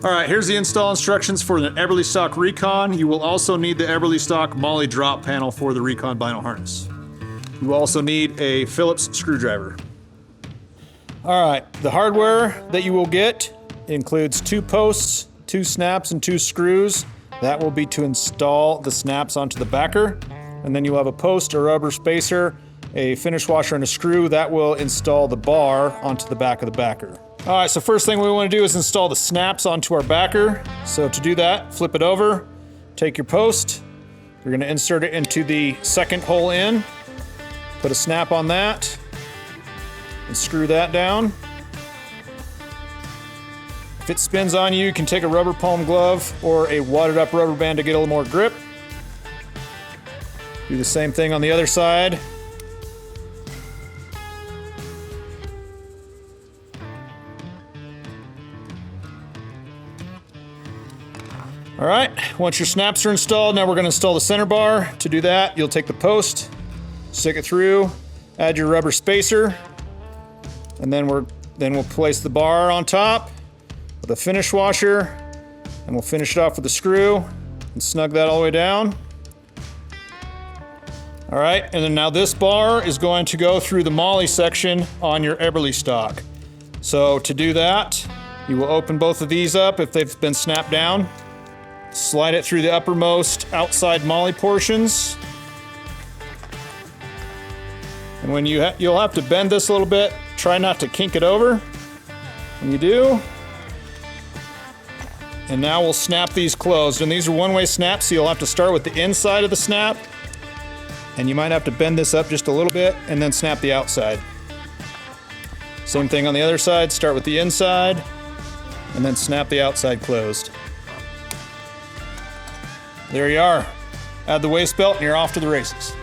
All right, here's the install instructions for the Eberlestock Recon. You will also need the Eberlestock MOLLE drop panel for the Recon Bino harness. You will also need a Phillips screwdriver. All right, the hardware that you will get includes 2 posts, 2 snaps, and 2 screws. That will be to install the snaps onto the backer. And then you'll have a post, a rubber spacer, a finish washer, and a screw that will install the bar onto the back of the backer. All right, so first thing we want to do is install the snaps onto our backer. So to do that, flip it over, take your post, you're going to insert it into the second hole in, put a snap on that, and screw that down. If it spins on you, you can take a rubber palm glove or a wadded up rubber band to get a little more grip. Do the same thing on the other side. All right, once your snaps are installed, now we're going to install the center bar. To do that, you'll take the post, stick it through, add your rubber spacer, and then we'll place the bar on top with a finish washer, and we'll finish it off with a screw and snug that all the way down. All right, and then now this bar is going to go through the MOLLE section on your Eberlestock. So to do that, you will open both of these up if they've been snapped down. Slide it through the uppermost outside MOLLE portions. And when you'll have to bend this a little bit, try not to kink it over. When you do, and now we'll snap these closed. And these are one-way snaps, so you'll have to start with the inside of the snap. And you might have to bend this up just a little bit and then snap the outside. Same thing on the other side, start with the inside and then snap the outside closed. There you are. Add the waist belt and you're off to the races.